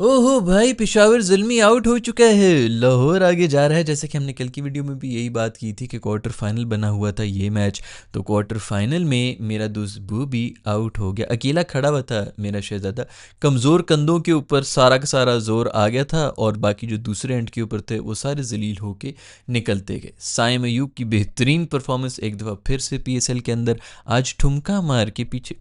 ओहो भाई, पेशावर ज़ुल्मी आउट हो चुका है। लाहौर आगे जा रहा है। जैसे कि हमने कल की वीडियो में भी यही बात की थी कि क्वार्टर फाइनल बना हुआ था ये मैच। तो क्वार्टर फाइनल में मेरा दोस्त बू भी आउट हो गया। अकेला खड़ा हुआ था मेरा शहजादा। कमज़ोर कंधों के ऊपर सारा का सारा जोर आ गया था और बाकी जो दूसरे एंड के ऊपर थे वो सारे जलील होके निकलते गए। साइम अयूब की बेहतरीन परफॉर्मेंस एक दफ़ा फिर से PSL के अंदर। आज ठुमका मार के पीछे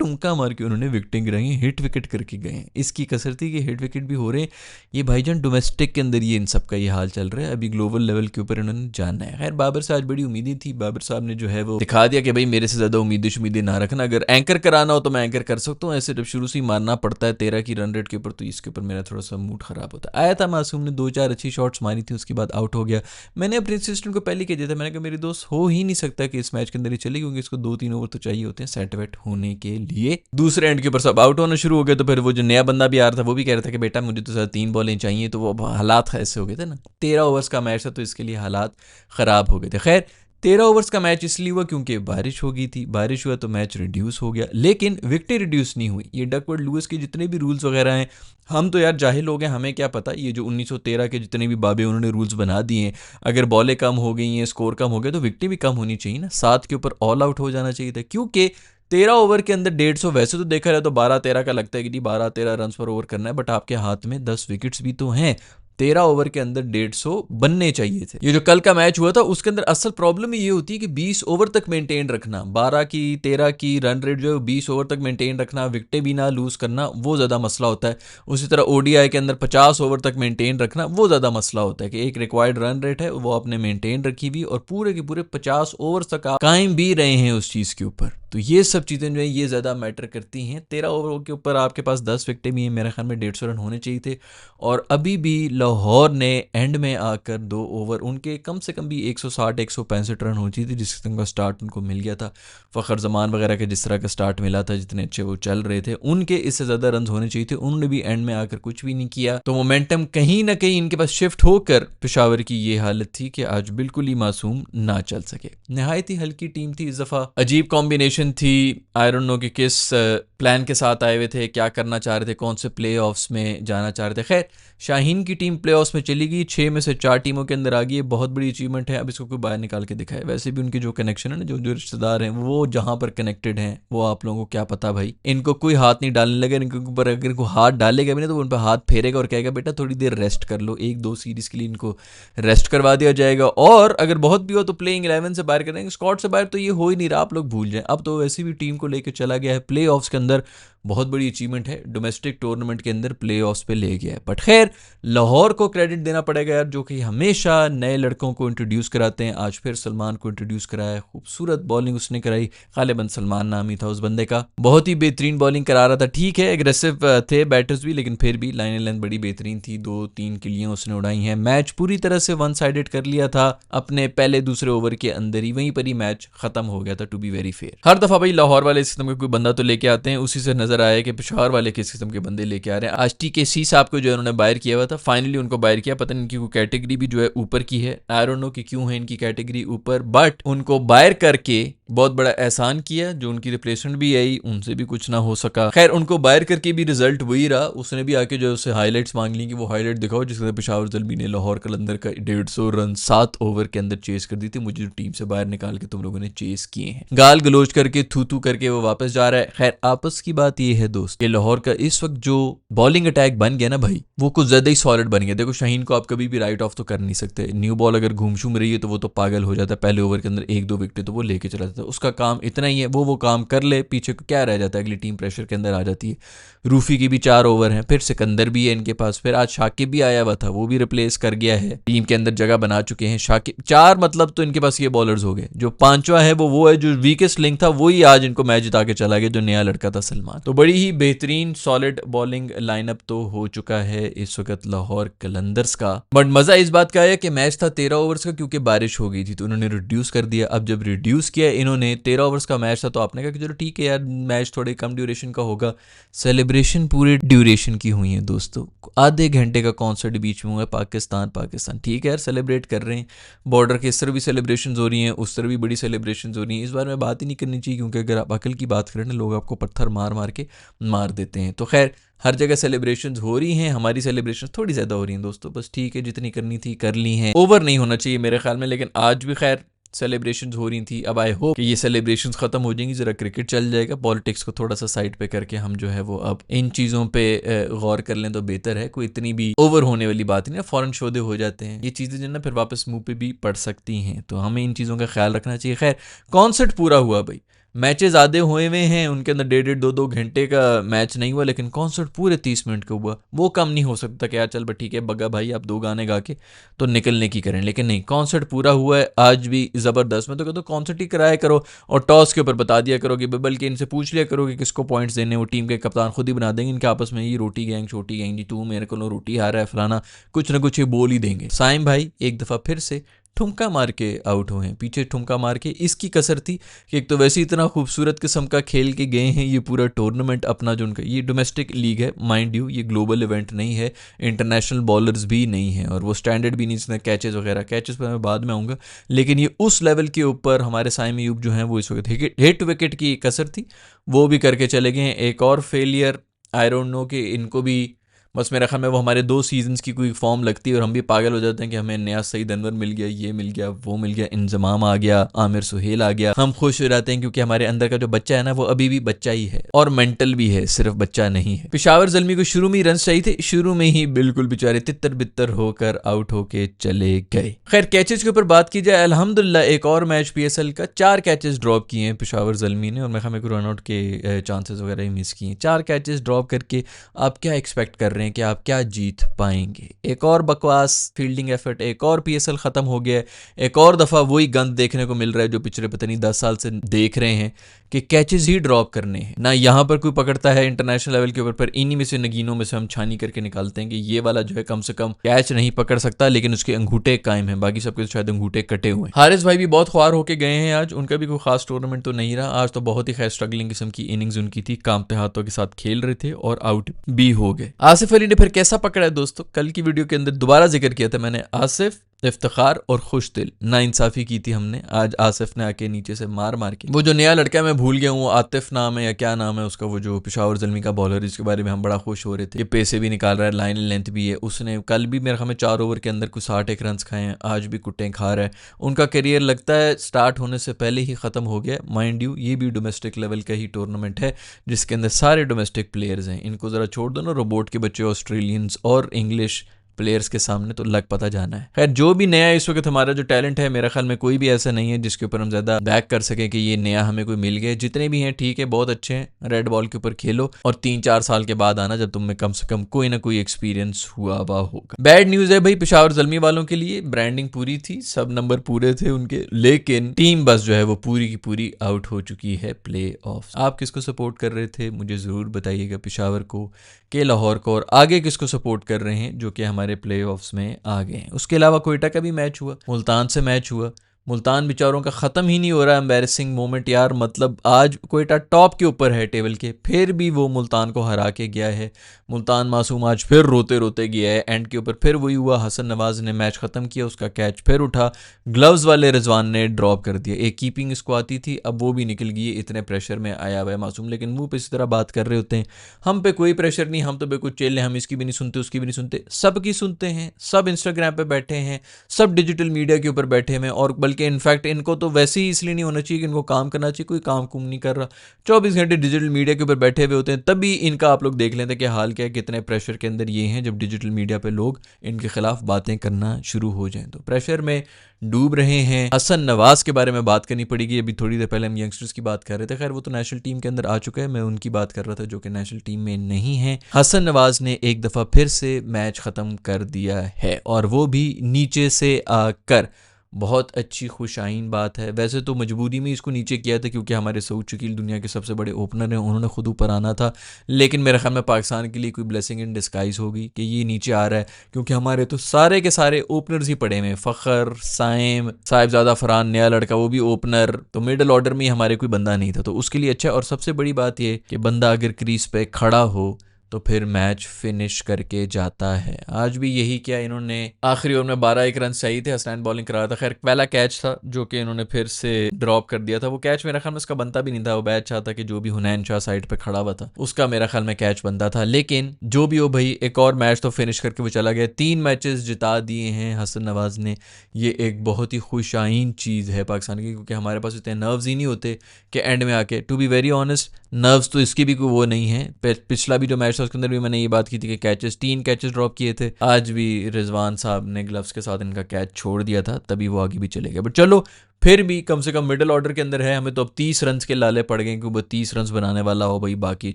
टुमका मार के उन्होंने विकेटें गिराई, हिट विकेट करके गए हैं। इसकी कसरती के हिट विकेट भी हो रहे हैं। ये भाईजान डोमेस्टिक के अंदर ये इन सब का ये हाल चल रहा है। अभी ग्लोबल लेवल के ऊपर इन्होंने जानना है। खैर, बाबर से आज बड़ी उम्मीदें थी। बाबर साहब ने जो है वो दिखा दिया कि भाई मेरे से ज़्यादा उम्मीदें ना रखना। अगर एंकर कराना हो तो मैं एंकर कर सकता हूँ। ऐसे जब शुरू से ही मारना पड़ता है 13 की रन रेट के ऊपर, तो इसके ऊपर मेरा थोड़ा सा मूड ख़राब होता है। आया था मासूम ने 2-4 अच्छी शॉट्स मारी थी, उसके बाद आउट हो गया। मैंने अपने असिस्टेंट को पहले कह दिया था, मैंने कहा मेरे दोस्त हो ही नहीं सकता कि इस मैच के अंदर ही चले, क्योंकि इसको 2-3 ओवर तो चाहिए होते हैं सेट वेट होने के लिए। दूसरे एंड के ऊपर सब आउट होना शुरू हो गए। तो फिर वो जो नया बंदा भी आ रहा था वो भी कह रहा था कि बेटा मुझे तो सर 3 बॉलें चाहिए। तो वो हालात ऐसे हो गए थे ना, 13 ओवर्स का मैच था तो इसके लिए हालात ख़राब हो गए थे। खैर, 13 ओवर्स का मैच इसलिए हुआ क्योंकि बारिश हो गई थी। बारिश हुआ तो मैच रिड्यूस हो गया, लेकिन विकेटें रिड्यूस नहीं हुई। ये डकवर्थ लुईस के जितने भी रूल्स वगैरह हैं, हम तो यार जाहिल लोग हैं, हमें क्या पता। ये जो 1913 के जितने भी बाबे उन्होंने रूल्स बना दिए हैं, अगर बॉलें कम हो गई हैं, स्कोर कम हो गया, तो विकेटें भी कम होनी चाहिए ना। 7 के ऊपर ऑल आउट हो जाना चाहिए था, क्योंकि 13 ओवर के अंदर 150। वैसे तो देखा जाए तो 12-13 का लगता है कि जी 12-13 रन पर ओवर करना है, बट आपके हाथ में 10 विकेट्स भी तो हैं। 13 ओवर के अंदर 150 बनने चाहिए थे। ये जो कल का मैच हुआ था उसके अंदर असल प्रॉब्लम ये होती है कि 20 ओवर तक मेंटेन रखना, 12 की 13 की रन रेट जो है 20 ओवर तक मेंटेन रखना, विकेटें भी ना लूज करना, वो ज़्यादा मसला होता है। उसी तरह ODI के अंदर 50 ओवर तक मेंटेन रखना, वो ज़्यादा मसला होता है कि एक रिक्वायर्ड रन रेट है वो आपने मेंटेन रखी हुई और पूरे के पूरे 50 ओवर तक आप कायम भी रहे हैं उस चीज़ के ऊपर। तो ये सब चीज़ें जो है ये ज़्यादा मैटर करती हैं। 13 ओवर के ऊपर आपके पास 10 विकेटें भी हैं, मेरे ख्याल में 150 रन होने चाहिए थे। और अभी भी लाहौर ने एंड में आकर 2 ओवर उनके कम से कम भी 160-165 रन होनी चाहिए थी, जिस किस्म का स्टार्ट उनको मिल गया था। फ़खर जमान वगैरह के जिस तरह का स्टार्ट मिला था, जितने अच्छे वो चल रहे थे, उनके इससे ज़्यादा रन होने चाहिए थे। उन्होंने भी एंड में आकर कुछ भी नहीं किया। तो मोमेंटम कहीं ना कहीं इनके पास शिफ्ट होकर पेशावर की ये हालत थी कि आज बिल्कुल ही मासूम ना चल सके। नहायत ही हल्की टीम थी इस दफ़ा, अजीब कॉम्बिनेशन थी। आई डोंट नो कि किस प्लान के साथ आए हुए थे, क्या करना चाह रहे थे, कौन से प्ले ऑफ्स में जाना चाह रहे थे। खैर, शाहीन की टीम प्लेऑफ्स में चली गई, 6 में से 4 टीमों के अंदर आ गई है। बहुत बड़ी अचीवमेंट है। अब इसको कोई बाहर निकाल के दिखाए। वैसे भी उनके जो कनेक्शन है ना, जो जो रिश्तेदार हैं वो जहाँ पर कनेक्टेड हैं, वो आप लोगों को क्या पता भाई। इनको कोई हाथ नहीं डालने लगे। इनके ऊपर अगर इनको हाथ डालेगा भी ना तो उन पर हाथ फेरेगा और कहेगा बेटा थोड़ी देर रेस्ट कर लो। 1-2 सीरीज के लिए इनको रेस्ट करवा दिया जाएगा। और अगर बहुत भी हो तो प्लेइंग 11 से बाहर करेंगे, स्क्वाड से बाहर तो ये हो ही नहीं रहा, आप लोग भूल जाएं। अब तो वैसे भी टीम को लेकर चला गया है प्ले ऑफ्स के अंदर। बहुत बड़ी अचीवमेंट है, डोमेस्टिक टूर्नामेंट के अंदर प्ले ऑफ्स पे ले गया है। बट खैर, लाहौर को क्रेडिट देना पड़ेगा यार, जो कि हमेशा नए लड़कों को इंट्रोड्यूस कराते हैं। आज फिर सलमान को इंट्रोड्यूस कराया, खूबसूरत बॉलिंग उसने कराई। गालिबन सलमान नाम ही था उस बंदे का। बहुत ही बेहतरीन बॉलिंग करा रहा था। ठीक है, एग्रेसिव थे बैटर्स भी, लेकिन फिर भी लाइन लेंथ बड़ी बेहतरीन थी। 2-3 किलियां उसने उड़ाई हैं। मैच पूरी तरह से वन साइडेड कर लिया था अपने पहले दूसरे ओवर के अंदर ही, वहीं पर ही मैच खत्म हो गया था। टू बी वेरी फेयर, हर दफा भाई लाहौर वाले इस किस्म का कोई बंदा तो लेके आते हैं, उसी से नजर आया कि पेशावर वाले किस किस्म के बंदे लेके आ रहे हैं। आज TKC साहब को जो है उन्होंने बाहर किया हुआ था, फाइनली उनको बाहर किया। पता नहीं इनकी कोई कैटेगरी भी जो है ऊपर की है, आई डोंट नो कि क्यों है इनकी कैटेगरी ऊपर, बट उनको बाहर करके बहुत बड़ा एहसान किया। जो उनकी रिप्लेसमेंट भी आई उनसे भी कुछ ना हो सका। खैर, उनको बाहर करके भी रिजल्ट वही रहा। उसने भी आके जो उससे हाईलाइट्स मांग ली कि वो हाईलाइट दिखाओ जिसके पेशावर ज़ल्मी ने लाहौर कलंदर का 150 रन 7 ओवर के अंदर चेस कर दी थी। मुझे टीम से बाहर निकाल के तुम लोगों ने चेस किए हैं। गाल गलोच करके थू करके वो वापस जा रहा है। खैर, आपस की बात ये है दोस्त कि लाहौर का इस वक्त जो बॉलिंग अटैक बन गया ना भाई, वो कुछ ज्यादा ही सॉलिड बन गया। देखो, शाहीन को आप कभी भी राइट ऑफ तो कर नहीं सकते। न्यू बॉल अगर घूम रही है तो वो तो पागल हो जाता है। पहले ओवर के अंदर 1-2 विकेट तो वो लेके चला जाता है। उसका काम इतना ही है, वो काम कर ले, पीछे को क्या रह जाता है। अगली टीम प्रेशर के अंदर आ जाती है। रूफी की भी 4 ओवर हैं, फिर सिकंदर भी है इनके पास, फिर आज शाकिब भी आया हुआ था, वो भी रिप्लेस कर गया है, टीम के अंदर जगह बना चुके हैं शाकिब। 4 मतलब तो इनके पास ये बॉलर्स हो गए। जो 5वां है वो है जो वीकेस्ट लिंक था, वही आज इनको मैच जिता के चला गया, जो नया लड़का था सलमान। तो बड़ी ही बेहतरीन सॉलिड बॉलिंग लाइनअप तो हो चुका है इस वक्त लाहौर कलंदर्स का। बट मजा इस बात का है कि मैच था 13 ओवर्स का, क्योंकि बारिश हो गई थी तो उन्होंने रिड्यूस कर दिया। अब जब रिड्यूस किया इन्होंने, 13 ओवर्स का मैच था, तो आपने कहा कि चलो ठीक है यार, मैच थोड़े कम ड्यूरेशन का होगा। सेलिब्रेशन पूरे ड्यूरेशन की हुई है दोस्तों। आधे घंटे का कॉन्सर्ट बीच में हुआ है। पाकिस्तान ठीक है यार, सेलिब्रेट कर रहे हैं। बॉर्डर के इस तरह भी सेलिब्रेशन हो रही हैं, उस तरह भी बड़ी सेलिब्रेशन हो रही हैं। इस बार में बात ही नहीं करनी चाहिए, क्योंकि अगर आप अकल की बात करें ना, लोग आपको पत्थर मार मार के के मार देते हैं। तो खैर हर जगह सेलिब्रेशंस हो रही हैं, हमारी सेलिब्रेशंस थोड़ी ज़्यादा हो रही हैं दोस्तों, बस ठीक है, जितनी करनी थी कर ली हैं, ओवर नहीं होना चाहिए मेरे ख्याल में। लेकिन आज भी खैर सेलिब्रेशंस हो रही थी। अब आई होप कि ये सेलिब्रेशंस खत्म हो जाएंगी, ज़रा क्रिकेट चल जाएगा, पॉलिटिक्स को थोड़ा सा साइड पे करके हम जो है वो अब इन चीज़ों पे गौर कर लें तो बेहतर है। कोई इतनी भी ओवर होने वाली बात नहीं है, फ़ौरन शोधे हो जाते हैं ये चीज़ें जो ना, फिर वापस मुंह पे भी पड़ सकती हैं, तो हमें इन चीज़ों का ख्याल रखना चाहिए। खैर कॉन्सर्ट पूरा हुआ भाई, मैचेस आधे हुए हुए हैं, उनके अंदर 1.5-2 घंटे का मैच नहीं हुआ, लेकिन कॉन्सर्ट पूरे 30 मिनट का हुआ। वो कम नहीं हो सकता कि यार चल ठीक है बग्गा भाई आप 2 गाने गा के तो निकलने की करें, लेकिन नहीं, कॉन्सर्ट पूरा हुआ है आज भी ज़बरदस्त। मैं तो कहता हूँ कॉन्सर्ट ही कराया करो और टॉस के ऊपर बता दिया करो कि बल्कि इनसे पूछ लिया करो कि किसको पॉइंट्स देने, वो टीम के कप्तान खुद ही बना देंगे इनके आपस में, ये रोटी गैंग छोटी गैंग जी, तू मेरे को रोटी आ रहा है फलाना, कुछ ना कुछ ये बोल ही देंगे। साइम भाई एक दफ़ा फिर से ठुमका मार के आउट हुए हैं, पीछे ठुमका मार के। इसकी कसर थी कि एक तो वैसे ही इतना खूबसूरत किस्म का खेल के गए हैं ये पूरा टूर्नामेंट अपना, जो उनका ये डोमेस्टिक लीग है माइंड यू, ये ग्लोबल इवेंट नहीं है, इंटरनेशनल बॉलर्स भी नहीं है और वो स्टैंडर्ड भी नहीं, जिसमें कैचेस वगैरह, कैचेस पर मैं बाद में आऊँगा, लेकिन ये उस लेवल के ऊपर हमारे साइम अयूब जो हैं वो इस वक्त हिट विकेट की कसर थी, वो भी करके चले गए हैं। एक और फेलियर, आई डोंट नो कि इनको भी बस मेरा ख्याल में वो हमारे 2 सीजन्स की कोई फॉर्म लगती है और हम भी पागल हो जाते हैं कि हमें नया सईद अनवर मिल गया, ये मिल गया, वो मिल गया, इंजमाम आ गया, आमिर सुहेल आ गया। हम खुश हो जाते हैं क्योंकि हमारे अंदर का जो बच्चा है ना वो अभी भी बच्चा ही है और मेंटल भी है, सिर्फ बच्चा नहीं है। पेशावर ज़ल्मी को शुरू में ही रन चाहिए थे, शुरू में ही बिल्कुल बेचारे तितर बितर होकर आउट होके चले गए। खैर कैचेज के ऊपर बात की जाए, अल्हम्दुलिल्लाह एक और मैच PSL का 4 कैचेस ड्रॉप किए हैं पेशावर ज़ल्मी ने और मैं हमें रन आउट के चांसेस वगैरह ही मिस किए हैं। 4 कैचेस ड्रॉप करके आप क्या एक्सपेक्ट कर रहे हैं कि आप क्या जीत पाएंगे? एक और बकवास फील्डिंग एफर्ट, एक और PSL खत्म हो गया है, एक और दफा वही गंद देखने को मिल रहा है जो पिछले पता नहीं 10 साल से देख रहे हैं कि कैचेस ही ड्रॉप करने हैं ना। यहाँ पर कोई पकड़ता है इंटरनेशनल लेवल के ऊपर, पर इन्हीं में से नगीनों में से हम छानी करके निकालते हैं कि ये वाला जो है कम से कम कैच नहीं पकड़ सकता, लेकिन उसके अंगूठे कायम हैं, बाकी सबके शायद अंगूठे कटे हुए हैं। हारिस भाई भी बहुत ख्वार होके गए हैं आज, उनका भी कोई खास टूर्नामेंट तो नहीं रहा आज, तो बहुत ही खैर स्ट्रगलिंग किस्म की इनिंग्स उनकी थी, कांपते हाथों के साथ खेल रहे थे और आउट भी हो गए। आसिफ अली ने फिर कैसा पकड़ा है दोस्तों, कल की वीडियो के अंदर दोबारा जिक्र किया था मैंने, आसिफ इफ्तिखार और खुश दिल, नाइंसाफी की थी हमने। आज आसिफ ने आके नीचे से मार मार के, वो जो नया लड़का है मैं भूल गया हूँ, आतिफ नाम है या क्या नाम है उसका, वो जो पेशावर ज़ल्मी का बॉलर, जिसके बारे में हम बड़ा खुश हो रहे थे, ये पैसे भी निकाल रहा है, लाइन लेंथ भी है, उसने कल भी मेरे ख्याल में 4 ओवर के अंदर कुछ 61 रन खाए हैं, आज भी कुट्टे खा रहा है। उनका करियर लगता है स्टार्ट होने से पहले ही ख़त्म हो गया। माइंड यू ये भी डोमेस्टिक लेवल का ही टूर्नामेंट है जिसके अंदर सारे डोमेस्टिक प्लेयर्स हैं, इनको ज़रा छोड़ दो ना, रोबोट के बच्चे ऑस्ट्रेलियंस और इंग्लिश प्लेयर्स के सामने तो लग पता जाना है। खैर जो भी नया इस वक्त हमारा जो टैलेंट है, मेरा ख्याल में कोई भी ऐसा नहीं है जिसके ऊपर हम ज़्यादा बैक कर सकें कि ये नया हमें कोई मिल गया। जितने भी हैं ठीक है, बहुत अच्छे हैं, रेड बॉल के ऊपर खेलो और 3-4 साल के बाद आना जब तुम में कम से कम कोई ना कोई एक्सपीरियंस हुआ होगा। बैड न्यूज़ है भाई पेशावर ज़ल्मी वालों के लिए, ब्रांडिंग पूरी थी, सब नंबर पूरे थे उनके, लेकिन टीम बस जो है वो पूरी की पूरी आउट हो चुकी है प्ले ऑफ। आप किसको सपोर्ट कर रहे थे मुझे ज़रूर बताइएगा, पेशावर को के लाहौर को, और आगे किसको सपोर्ट कर रहे हैं जो कि हमारे प्ले ऑफ्स में आ गए हैं। उसके अलावा कोयटा का भी मैच हुआ, मुल्तान से मैच हुआ, मुल्तान बेचारों का ख़त्म ही नहीं हो रहा, एम्बैरेसिंग मोमेंट यार, मतलब आज कोयटा टॉप के ऊपर है टेबल के, फिर भी वो मुल्तान को हरा के गया है। मुल्तान मासूम आज फिर रोते रोते गया है, एंड के ऊपर फिर वही हुआ, हसन नवाज ने मैच ख़त्म किया, उसका कैच फिर उठा, ग्लव्स वाले रिजवान ने ड्रॉप कर दिया। एक कीपिंग इसको आती थी, अब वो भी निकल गई, इतने प्रेशर में आया हुआ है मासूम, लेकिन मुँह पे इसी तरह बात कर रहे होते हैं, हम पे कोई प्रेशर नहीं, हम तो बिल्कुल चिल हैं, हम इसकी भी नहीं सुनते उसकी भी नहीं सुनते, सबकी सुनते हैं, सब इंस्टाग्राम पे बैठे हैं, सब डिजिटल मीडिया के ऊपर बैठे हैं, और बल्कि इनफैक्ट इनको तो वैसे ही इसलिए नहीं होना चाहिए कि इनको काम करना चाहिए, कोई काम कुम नहीं कर रहा, 24 घंटे डिजिटल मीडिया के ऊपर बैठे हुए होते हैं, तभी इनका आप लोग देख लेते हैं कि हाल क्या है, कितने प्रेशर के अंदर ये हैं जब डिजिटल मीडिया पे लोग इनके खिलाफ बातें करना शुरू हो जाएं, तो प्रेशर में डूब रहे हैं। हसन नवाज के बारे में बात करनी पड़ेगी, अभी थोड़ी देर पहले हम यंगस्टर्स की बात कर रहे थे, खैर वो तो नेशनल टीम के अंदर आ चुका है, मैं उनकी बात कर रहा था जो कि नेशनल टीम में नहीं है। हसन नवाज ने एक दफ़ा फिर से मैच ख़त्म कर दिया है और वो भी नीचे से आकर, बहुत अच्छी खुशाइन बात है। वैसे तो मजबूरी में इसको नीचे किया था क्योंकि हमारे सऊद शकील दुनिया के सबसे बड़े ओपनर हैं, उन्होंने खुद ऊपर आना था, लेकिन मेरे ख्याल में पाकिस्तान के लिए कोई ब्लेसिंग इन डिस्गाइज होगी कि ये नीचे आ रहा है, क्योंकि हमारे तो सारे के सारे ओपनर्स ही पड़े हुए हैं, फ़खर, साइम, साहिबजादा फरहान नया लड़का वो भी ओपनर, तो मिडल ऑर्डर में हमारे कोई बंदा नहीं था, तो उसके लिए अच्छा है। और सबसे बड़ी बात यह कि बंदा अगर क्रीज पे खड़ा हो तो फिर मैच फिनिश करके जाता है। आज भी यही किया इन्होंने, आखिरी ओवर में 12 रन चाहिए थे, हसनैन बॉलिंग करा था। खैर पहला कैच था जो कि इन्होंने फिर से ड्रॉप कर दिया था। वो कैच मेरा ख्याल में उसका बनता भी नहीं था, वो बैच चाहता कि जो भी हुनैन शाह साइड पे खड़ा हुआ था उसका मेरा ख्याल में कैच बनता था। लेकिन जो भी हो भाई, एक और मैच तो फिनिश करके वो चला गया। 3 मैचेस जिता दिए हैं हसन नवाज ने। ये एक बहुत ही खुशाइन चीज़ है पाकिस्तान की, क्योंकि हमारे पास इतने नर्व्स ही नहीं होते कि एंड में आके, to be very honest, nerves तो इसकी भी कोई वो नहीं है। पिछला भी जो मैच था उसके अंदर भी मैंने ये बात की थी कि कैचेस 3 कैचेस ड्रॉप किए थे। आज भी रिजवान साहब ने ग्लव्स के साथ इनका कैच छोड़ दिया था, तभी वो आगे भी चले गए। बट चलो, फिर भी कम से कम मिडिल ऑर्डर के अंदर है। हमें तो अब 30 रन के लाले पड़ गए कि वो 30 रन बनाने वाला हो भाई, बाकी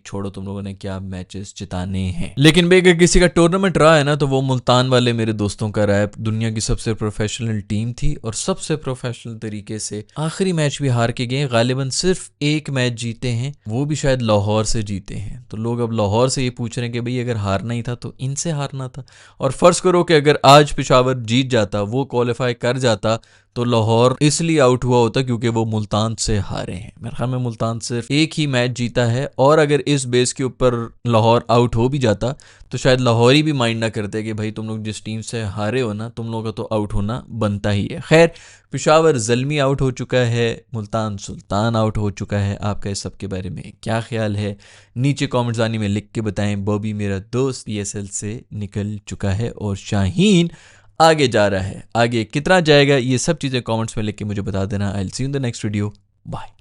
छोड़ो तुम लोगों ने क्या मैचेस जिताने हैं। लेकिन भाई अगर किसी का टूर्नामेंट रहा है ना, तो वो मुल्तान वाले मेरे दोस्तों का रहा है। दुनिया की सबसे प्रोफेशनल टीम थी और सबसे प्रोफेशनल तरीके से आखिरी मैच भी हार के गए। गालिबन सिर्फ एक मैच जीते हैं, वो भी शायद लाहौर से जीते हैं। तो लोग अब लाहौर से ये पूछ रहे हैं कि भाई अगर हारना ही था तो इनसे हारना था। और फर्ज करो कि अगर आज पेशावर जीत जाता, वो क्वालिफाई कर जाता, तो लाहौर इसलिए आउट हुआ होता क्योंकि वो मुल्तान से हारे हैं। मेरे ख्याल में मुल्तान सिर्फ एक ही मैच जीता है, और अगर इस बेस के ऊपर लाहौर आउट हो भी जाता तो शायद लाहौरी भी माइंड ना करते कि भाई तुम लोग जिस टीम से हारे हो ना, तुम लोगों का तो आउट होना बनता ही है। खैर, पेशावर ज़ल्मी आउट हो चुका है, मुल्तान सुल्तान आउट हो चुका है। आपका इस सब के बारे में क्या ख्याल है, नीचे कॉमेंट्स आने में लिख के बताएं। बॉबी मेरा दोस्त PSL से निकल चुका है और शाहीन आगे जा रहा है। आगे कितना जाएगा ये सब चीज़ें कमेंट्स में लिख के मुझे बता देना। I will see you in the next video. Bye.